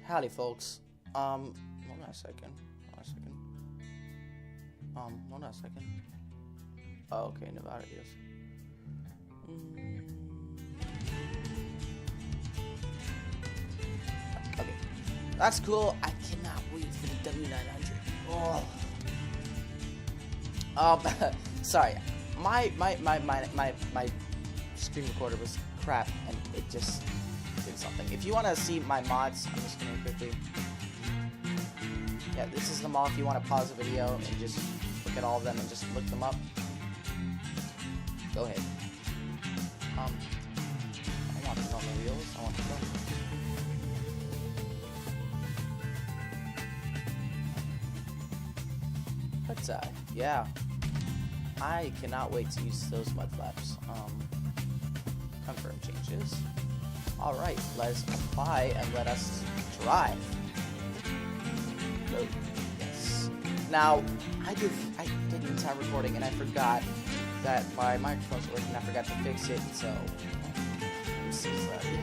Howdy, folks. Hold on a second. Hold on a second. Oh, okay, Nevada is. Okay, that's cool. I cannot wait for the W900. Oh. Sorry. My screen recorder was crap, and it just did something. If you want to see my mods, I'm just gonna quickly. Yeah, this is them all. If you want to pause the video and just look at all of them and just look them up, go ahead. I want to on the wheels. I want to go. But yeah, I cannot wait to use those mud flaps. Confirm changes. All right, let's apply and let us drive. Go. Yes. Now, I did the entire recording and I forgot that my microphone's working. I forgot to fix it, so I'm so sorry.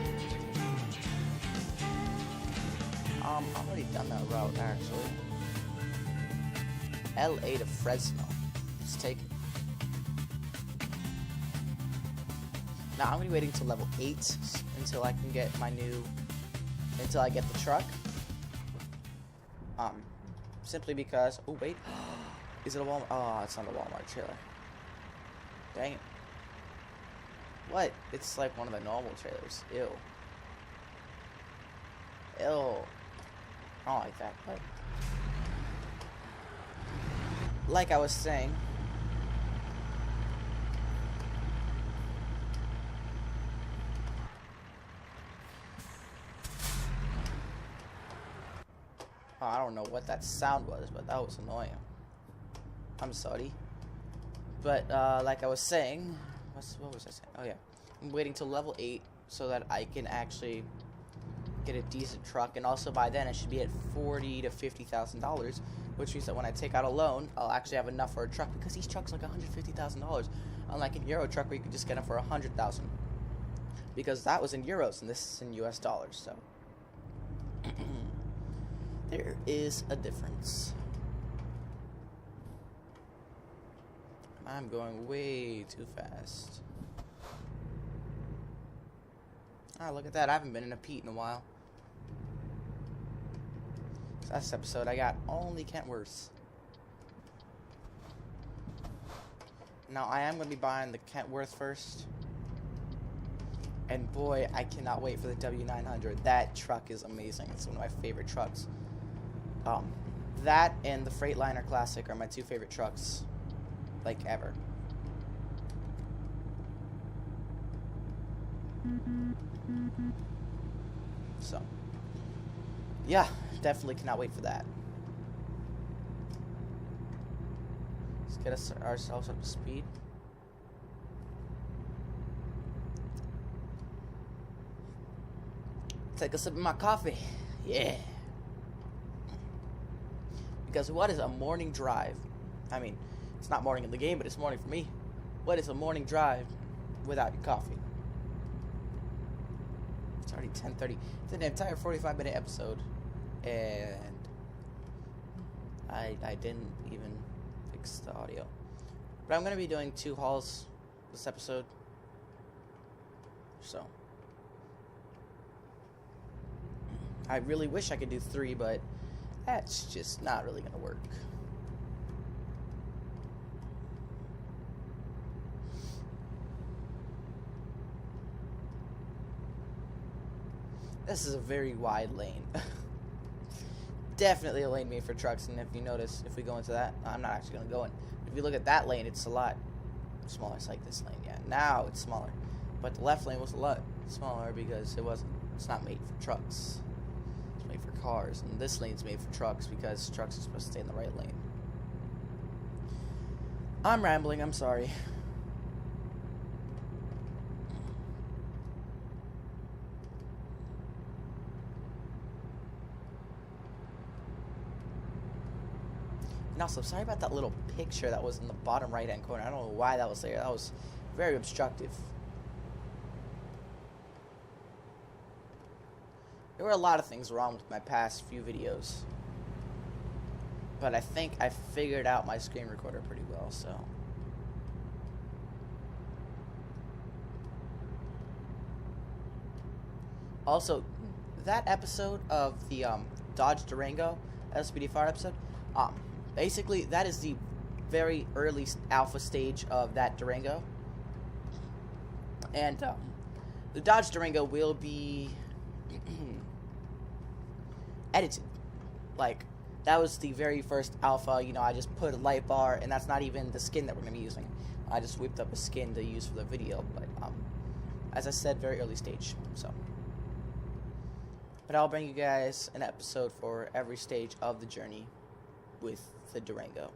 I've already done that route actually. LA to Fresno. Let's take it. Now I'm gonna be waiting until level 8 until I can get my new, until I get the truck. Simply because, oh wait, is it a Walmart? Oh, it's not a Walmart trailer. Dang it. What? It's like one of the normal trailers. Ew. Ew. I don't like that, but like I was saying, I don't know what that sound was, but that was annoying. I'm sorry. But, like I was saying, what was I saying? Oh yeah, I'm waiting till level 8 so that I can actually get a decent truck, and also by then I should be at $40,000 to $50,000, which means that when I take out a loan, I'll actually have enough for a truck, because these trucks are like $150,000, unlike an Euro truck where you can just get them for $100,000, because that was in euros and this is in US dollars. So there is a difference. I'm going way too fast. Ah, look at that. I haven't been in a Pete in a while. So last episode, I got only Kentworths. Now, I am going to be buying the Kentworth first. And boy, I cannot wait for the W900. That truck is amazing. It's one of my favorite trucks. That and the Freightliner Classic are my two favorite trucks, like, ever. So, yeah, definitely cannot wait for that. Let's get ourselves up to speed. Take a sip of my coffee. Yeah. Because what is a morning drive? I mean, it's not morning in the game, but it's morning for me. What is a morning drive without your coffee? It's already 10:30. It's an entire 45-minute episode, and I didn't even fix the audio. But I'm gonna be doing 2 hauls this episode, so I really wish I could do 3, but that's just not really gonna work. This is a very wide lane. Definitely a lane made for trucks, and if you notice, if we go into that, I'm not actually going to go in. If you look at that lane, it's a lot smaller. It's like this lane, yeah. Now it's smaller. But the left lane was a lot smaller because it's not made for trucks. It's made for cars. And this lane's made for trucks because trucks are supposed to stay in the right lane. I'm rambling, I'm sorry. And also, sorry about that little picture that was in the bottom right-hand corner. I don't know why that was there. That was very obstructive. There were a lot of things wrong with my past few videos. But I think I figured out my screen recorder pretty well, so. Also, that episode of the Dodge Durango SPD4 episode, basically that is the very early alpha stage of that Durango. And the Dodge Durango will be edited. Like, that was the very first alpha. You know, I just put a light bar, and that's not even the skin that we're going to be using. I just whipped up a skin to use for the video, but as I said, very early stage, so. But I'll bring you guys an episode for every stage of the journey with the Durango.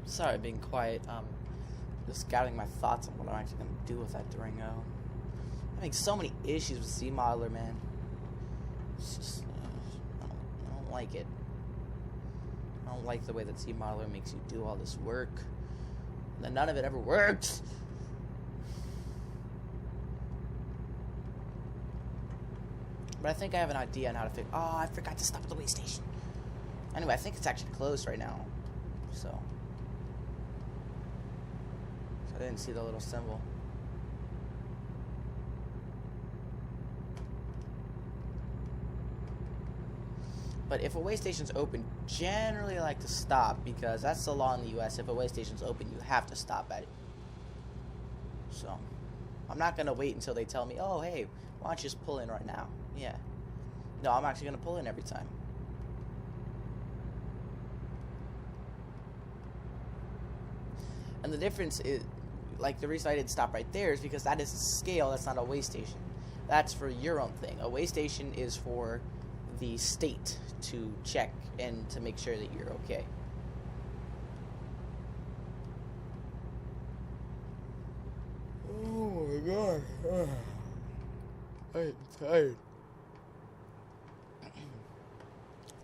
Sorry, being quiet. Just gathering my thoughts on what I'm actually going to do with that Durango. I'm having so many issues with Z-Modeler, man. It's just, I don't like it. I don't like the way that Z-Modeler makes you do all this work. And then none of it ever works. But I think I have an idea on how to fix. Oh, I forgot to stop at the way station. Anyway, I think it's actually closed right now. So I didn't see the little symbol. But if a way station's open, generally I like to stop, because that's the law in the US. If a way station's open, you have to stop at it. So I'm not gonna wait until they tell me, oh hey, why don't you just pull in right now? Yeah. No, I'm actually gonna pull in every time. And the difference is, like, the reason I didn't stop right there is because that is a scale, that's not a way station. That's for your own thing. A way station is for the state to check and to make sure that you're okay. Oh my god. I'm tired.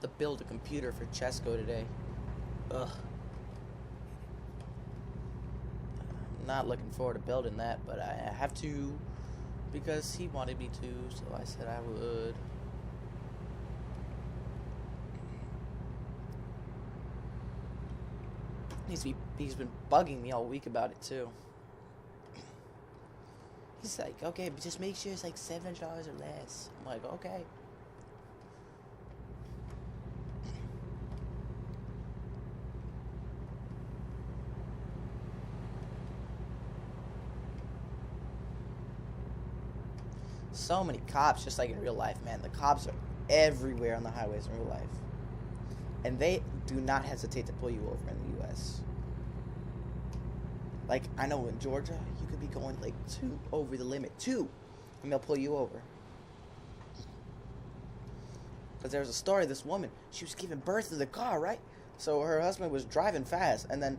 To build a computer for Chesco today. Ugh. Not looking forward to building that, but I have to because he wanted me to, so I said I would. He's been bugging me all week about it too. He's like, okay, but just make sure it's like $700 or less. I'm like, okay. So many cops, just like in real life, man. The cops are everywhere on the highways in real life. And they do not hesitate to pull you over in the U.S. Like, I know in Georgia, you could be going like 2 over the limit. 2! And they'll pull you over. Because there was a story of this woman. She was giving birth to the car, right? So her husband was driving fast. And then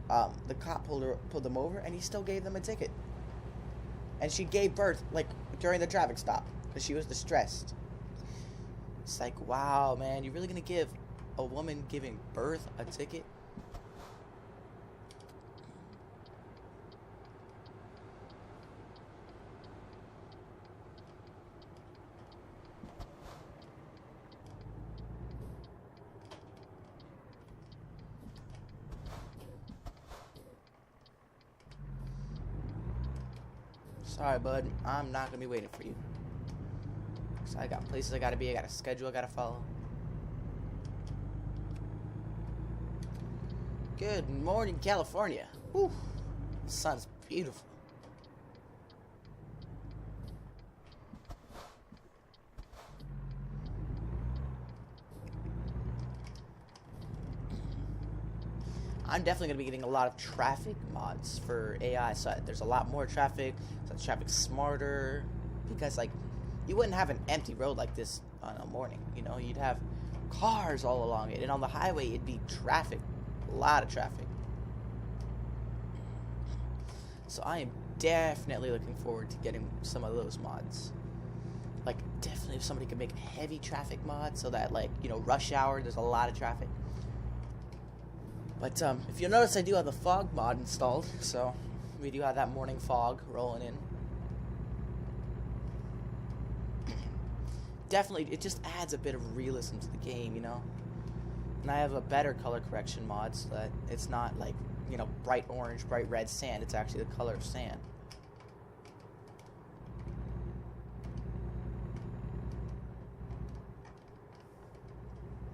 the cop pulled them over. And he still gave them a ticket. And she gave birth, like, during the traffic stop. Because she was distressed. It's like, wow, man. You're really going to give a woman giving birth a ticket? Sorry, bud. I'm not going to be waiting for you. So I got places I got to be. I got a schedule I got to follow. Good morning, California. Whew. The sun's beautiful. I'm definitely going to be getting a lot of traffic mods for AI, so there's a lot more traffic, so the traffic's smarter, because, like, you wouldn't have an empty road like this on a morning, you know? You'd have cars all along it, and on the highway, it'd be traffic, a lot of traffic. So I am definitely looking forward to getting some of those mods. Like, definitely if somebody could make a heavy traffic mod so that, like, you know, rush hour, there's a lot of traffic. But, if you'll notice, I do have the fog mod installed, so we do have that morning fog rolling in. Definitely, it just adds a bit of realism to the game, you know? And I have a better color correction mod so that it's not, like, you know, bright orange, bright red sand. It's actually the color of sand.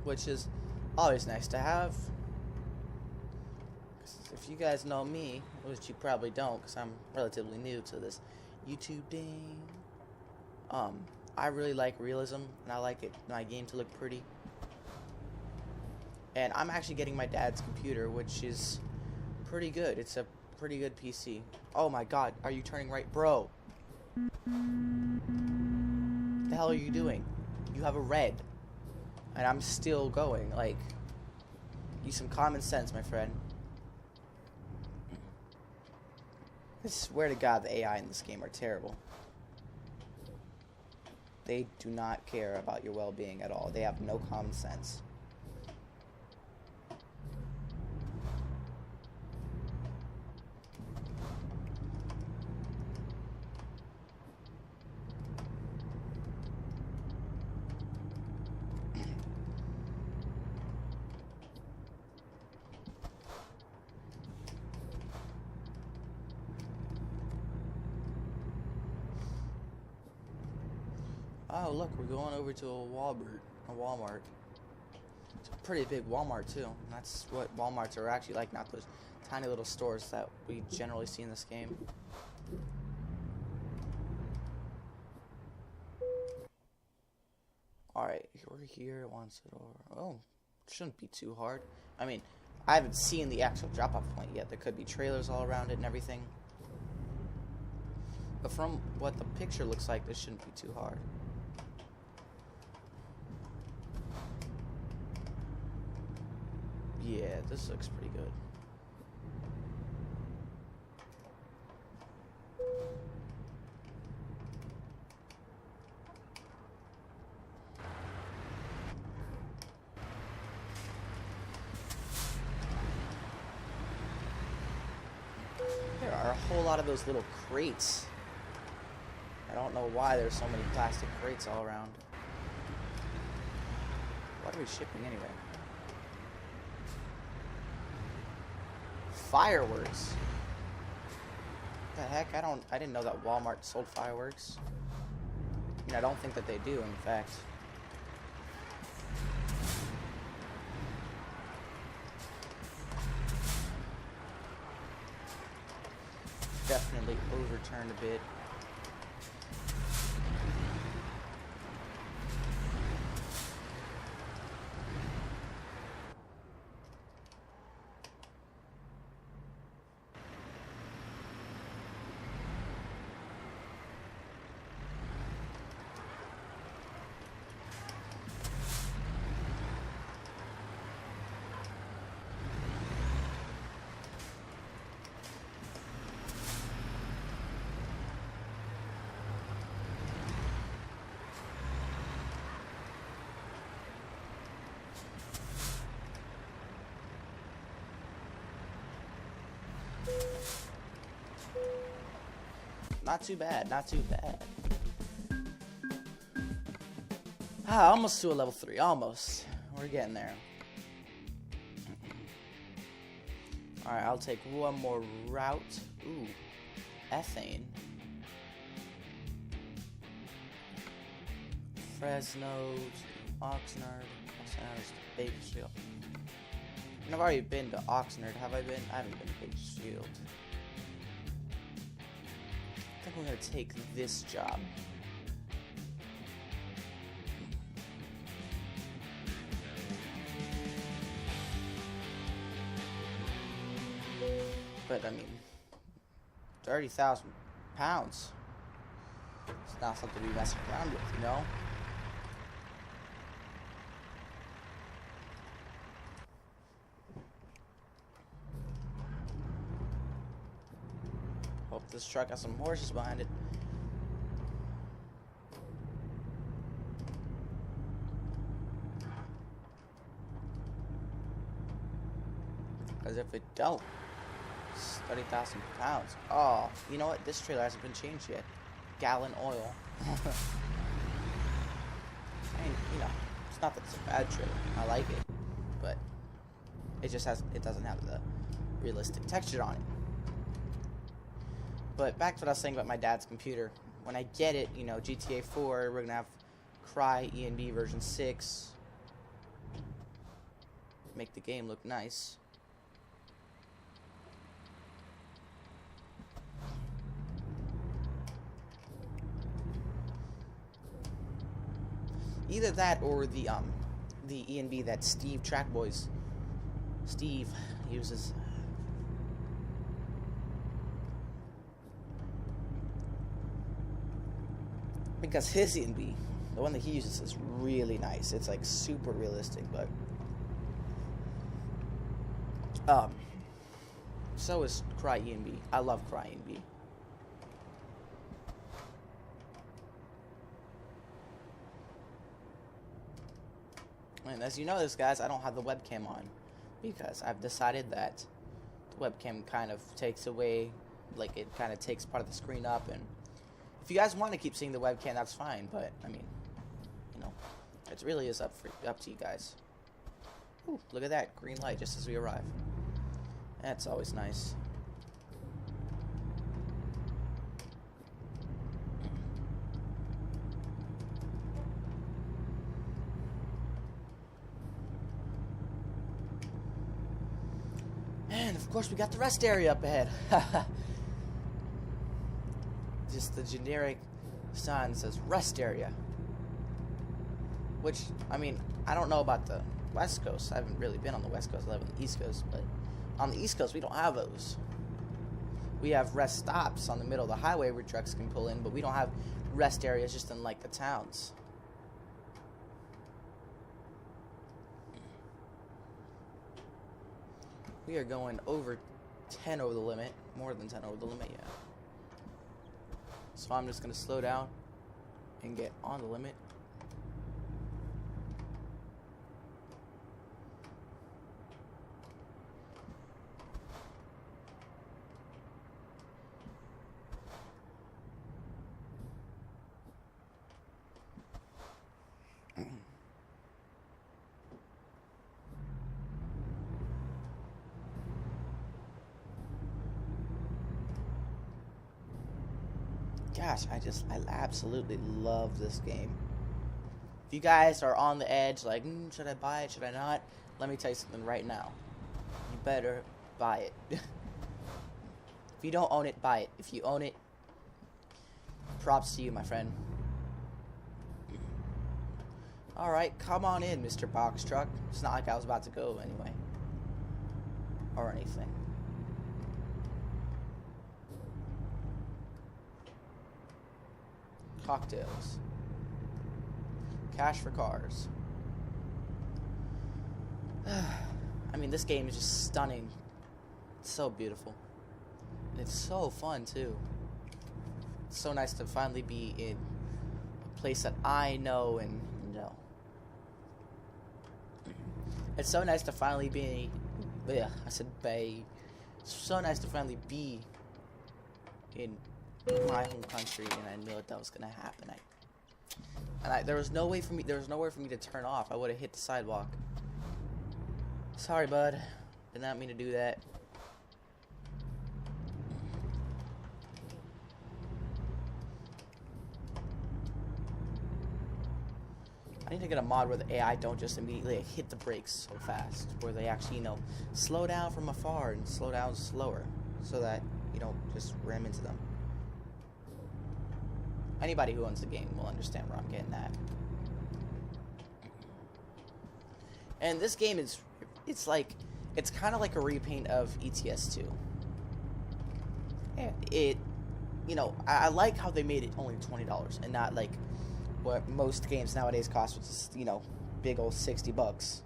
Which is always nice to have. If you guys know me, which you probably don't, because I'm relatively new to this YouTube thing, I really like realism, and I like my game to look pretty. And I'm actually getting my dad's computer, which is pretty good. It's a pretty good PC. Oh my god, are you turning right? Bro! The hell are you doing? You have a red. And I'm still going, like, use some common sense, my friend. I swear to God, the AI in this game are terrible. They do not care about your well-being at all. They have no common sense. Oh, look, we're going over to a Walmart. It's a pretty big Walmart, too. And that's what Walmarts are actually like, not those tiny little stores that we generally see in this game. Alright, we're here once it over. Oh, it shouldn't be too hard. I mean, I haven't seen the actual drop-off point yet. There could be trailers all around it and everything. But from what the picture looks like, this shouldn't be too hard. Yeah, this looks pretty good. There are a whole lot of those little crates. I don't know why there's so many plastic crates all around. What are we shipping anyway? Fireworks. What the heck? I didn't know that Walmart sold fireworks. I mean, I don't think that they do, in fact. Definitely overturned a bit. Not too bad, not too bad. Almost to a level 3, almost. We're getting there. Alright, I'll take one more route. Ooh, ethane. Fresno, Oxnard, Bakersfield. And I've already been to Oxnard, have I been? I haven't been to Bakersfield. I think I'm gonna take this job. I mean, 30,000 pounds. It's not something to be messing around with, you know? Hope this truck has some horses behind it. Because if it don't, it's 30,000 pounds. Oh, you know what? This trailer hasn't been changed yet. Gallon oil. I mean, you know, it's not that it's a bad trailer. I like it, but it just doesn't have the realistic texture on it. But back to what I was saying about my dad's computer. When I get it, you know, GTA 4, we're gonna have Cry ENB version 6. Make the game look nice. Either that or the ENB that Steve uses. Because his ENB, the one that he uses, is really nice. It's like super realistic, but so is Cry ENB. I love Cry ENB. And as you notice, guys, I don't have the webcam on because I've decided that the webcam kind of takes away, like it kind of takes part of the screen up. And if you guys want to keep seeing the webcam, that's fine. But I mean, you know, it really is up to you guys. Ooh, look at that green light just as we arrive. That's always nice. And of course we got the rest area up ahead. Just the generic sign that says rest area. Which, I mean, I don't know about the West Coast. I haven't really been on the West Coast. I live on the East Coast. But on the East Coast, we don't have those. We have rest stops on the middle of the highway where trucks can pull in. But we don't have rest areas just in, like, the towns. We are going over 10 over the limit. More than 10 over the limit, yeah. So I'm just going to slow down and get on the limit. Gosh, I absolutely love this game. If you guys are on the edge, like, should I buy it, should I not? Let me tell you something right now. You better buy it. If you don't own it, buy it. If you own it, props to you, my friend. Alright, come on in, Mr. Box Truck. It's not like I was about to go anyway. Or anything. Cocktails. Cash for cars. I mean, this game is just stunning. It's so beautiful. And it's so fun, too. It's so nice to finally be in a place that I know and know. It's so nice to finally be... Yeah, I said bay. It's so nice to finally be in my home country, and I knew that was gonna happen. There was nowhere for me to turn off. I would have hit the sidewalk. Sorry, bud. Did not mean to do that. I need to get a mod where the AI don't just immediately hit the brakes so fast, where they actually, you know, slow down from afar and slow down slower, so that you don't just ram into them. Anybody who owns the game will understand where I'm getting at. And this game is, it's kind of like a repaint of ETS2. And it, I like how they made it only $20 and not like what most games nowadays cost, which is, big old $60.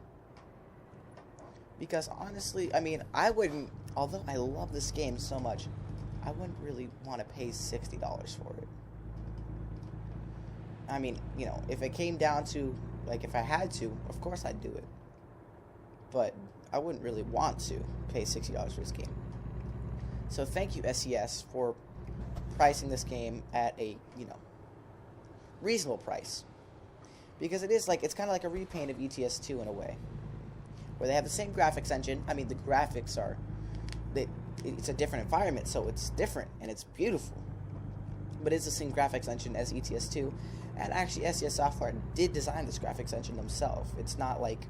Because honestly, I mean, I wouldn't, although I love this game so much, I wouldn't really want to pay $60 for it. I mean, if it came down to, like, if I had to, of course I'd do it. But I wouldn't really want to pay $60 for this game. So thank you, SES, for pricing this game at a, reasonable price. Because it is like, it's kind of like a repaint of ETS2 in a way. Where they have the same graphics engine. I mean, the graphics are, it's a different environment, so it's different, and it's beautiful. But it's the same graphics engine as ETS2. And actually, SES Software did design this graphics engine themselves. It's not like,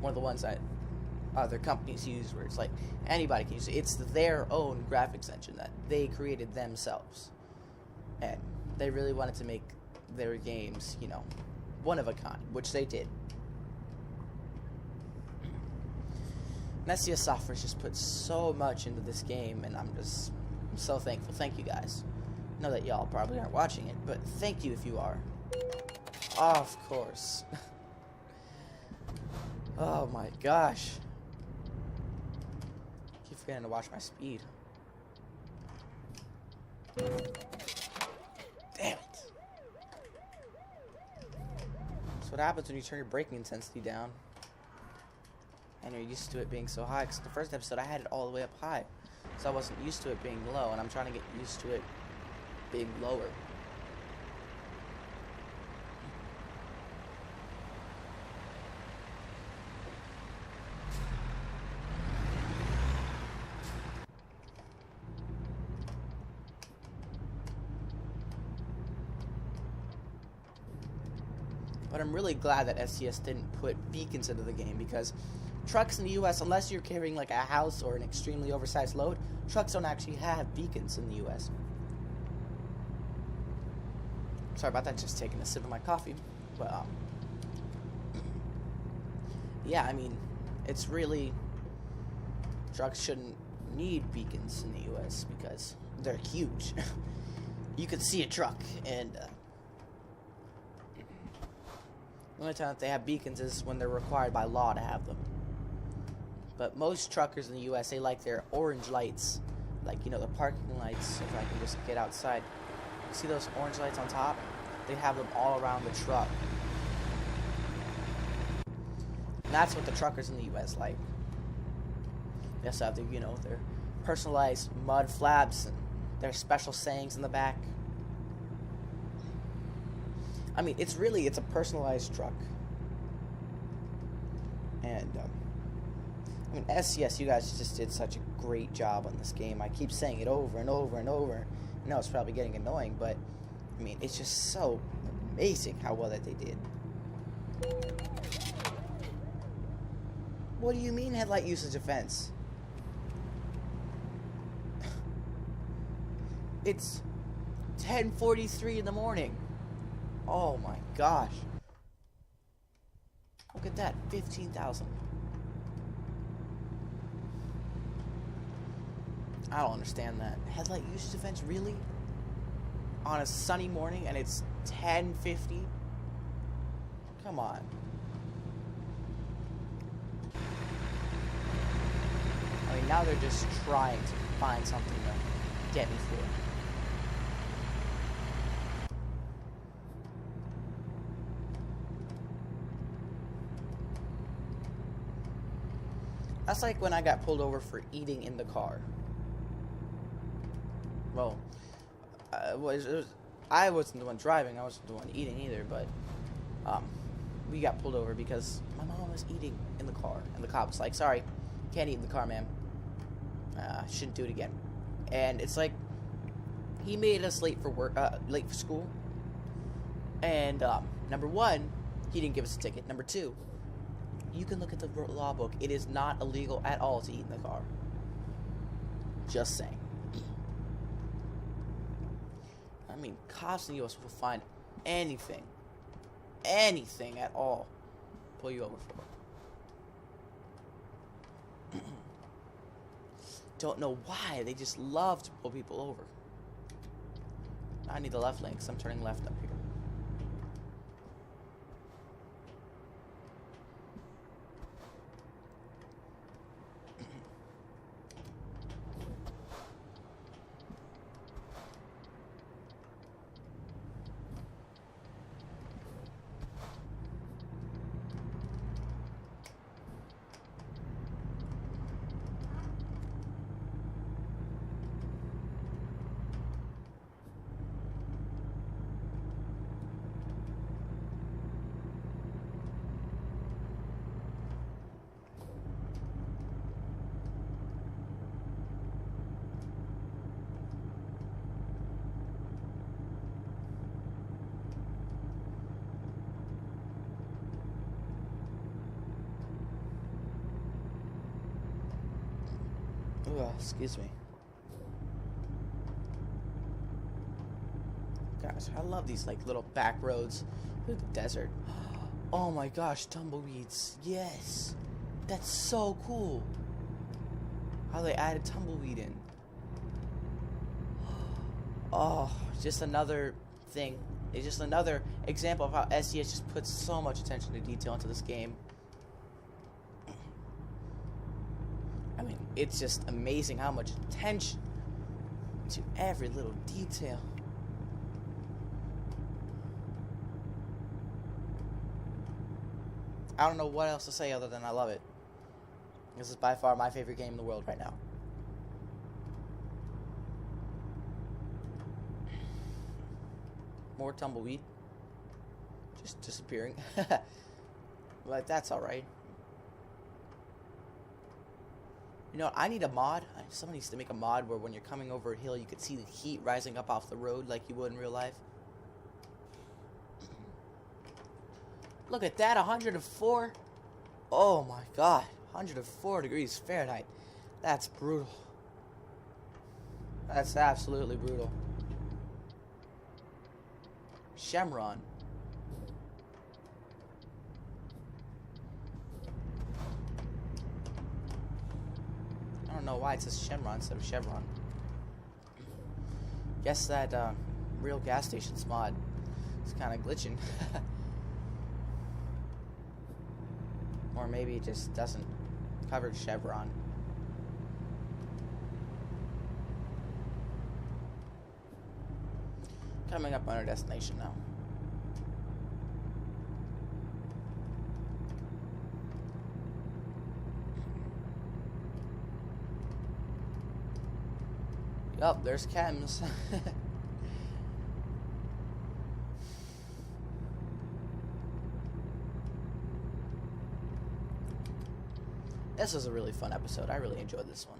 one of the ones that other companies use where it's like anybody can use it. It's their own graphics engine that they created themselves. And they really wanted to make their games, one of a kind, which they did. And SES Software just put so much into this game, and I'm so thankful. Thank you guys. I know that y'all probably aren't watching it, but thank you if you are. Of course. Oh my gosh. I keep forgetting to watch my speed. Damn it. That's what happens when you turn your braking intensity down. And you're used to it being so high. Because the first episode I had it all the way up high. So I wasn't used to it being low. And I'm trying to get used to it being lower. But I'm really glad that SCS didn't put beacons into the game, because trucks in the US, unless you're carrying like a house or an extremely oversized load, trucks don't actually have beacons in the US. Sorry about that, just taking a sip of my coffee. But yeah, I mean, it's really, trucks shouldn't need beacons in the US because they're huge. You can see a truck, and the only time that they have beacons is when they're required by law to have them. But most truckers in the US, they like their orange lights. Like, the parking lights, if I can just get outside. See those orange lights on top? They have them all around the truck. And that's what the truckers in the US like. They also have their, their personalized mud flaps and their special sayings in the back. I mean, it's a personalized truck. And, I mean, SCS, you guys just did such a great job on this game. I keep saying it over and over and over. I know it's probably getting annoying, but, I mean, it's just so amazing how well that they did. What do you mean headlight usage offense? It's 10:43 in the morning. Oh my gosh. Look at that, 15,000. I don't understand that. Headlight usage events, really? On a sunny morning and it's 10:50? Come on. I mean, now they're just trying to find something to get me for. That's like when I got pulled over for eating in the car. Well, I wasn't the one driving. I wasn't the one eating either, but we got pulled over because my mom was eating in the car, and the cop was like, "Sorry, can't eat in the car, ma'am. Shouldn't do it again." And it's like he made us late for work, late for school. And number one, he didn't give us a ticket. Number two, you can look at the law book. It is not illegal at all to eat in the car. Just saying. I mean, cops in the U.S. will find anything at all, pull you over for. don't know why. They just love to pull people over. I need the left lane because I'm turning left up here. Ugh, excuse me. Gosh, I love these like little back roads through the desert. Oh my gosh, tumbleweeds. Yes. That's so cool. How they added tumbleweed in. Oh, just another thing. It's just another example of how SES just puts so much attention to detail into this game. I mean, it's just amazing how much attention to every little detail. I don't know what else to say other than I love it. This is by far my favorite game in the world right now. More tumbleweed. Just disappearing. But that's alright. You know, I need a mod. Someone needs to make a mod where when you're coming over a hill, you could see the heat rising up off the road like you would in real life. Look at that, 104. Oh my god, 104 degrees Fahrenheit. That's brutal. That's absolutely brutal. Chevron. I don't know why it says Chevron instead of Chevron. Guess that real gas station's mod is kind of glitching. Or maybe it just doesn't cover Chevron. Coming up on our destination now. Yup, there's chems. This was a really fun episode. I really enjoyed this one.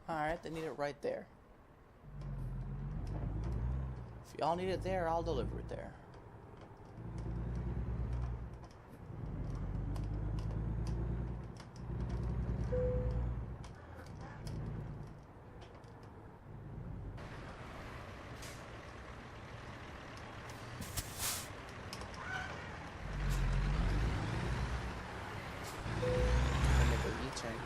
Alright, they need it right there. If y'all need it there, I'll deliver it there. I'll make a U-turn here.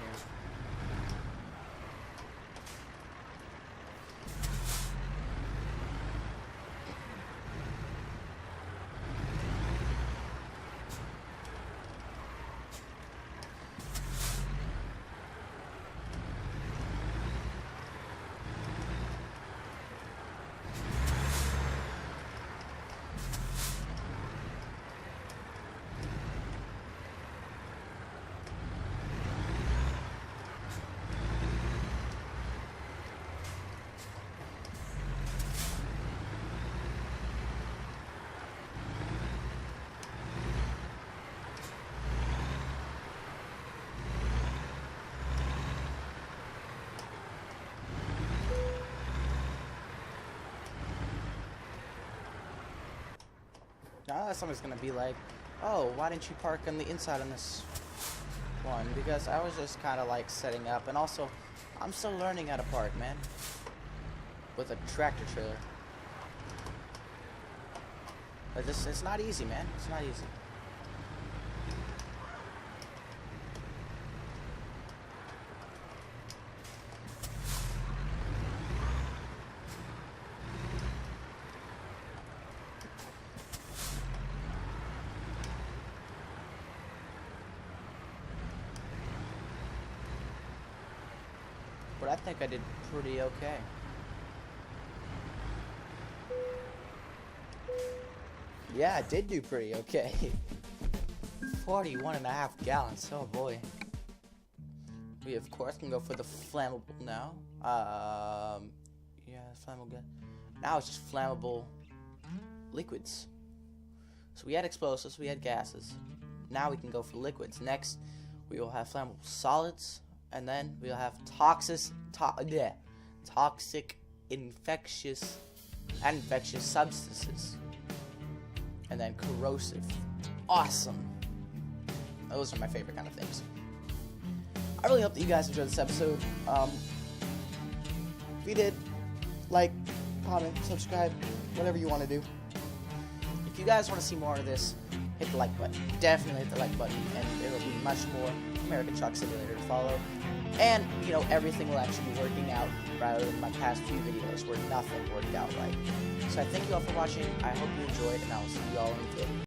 Now somebody's gonna be like, oh, why didn't you park on the inside on this one? Because I was just kind of like setting up, and also I'm still learning how to park, man, with a tractor trailer. But it's not easy, man. It's not easy. But I think I did pretty okay. Yeah, I did do pretty okay. 41.5 gallons, oh boy. We of course can go for the flammable now. Yeah, flammable gas. Now it's just flammable liquids. So we had explosives, we had gases. Now we can go for liquids. Next, we will have flammable solids. And then we'll have toxic, infectious substances. And then corrosive. Awesome. Those are my favorite kind of things. I really hope that you guys enjoyed this episode. If you did, like, comment, subscribe, whatever you want to do. If you guys want to see more of this, hit the like button. Definitely hit the like button, and there will be much more American Truck Simulator to follow. And, you know, everything will actually be working out rather than my past few videos where nothing worked out right. So I thank you all for watching. I hope you enjoyed, and I will see you all in the video.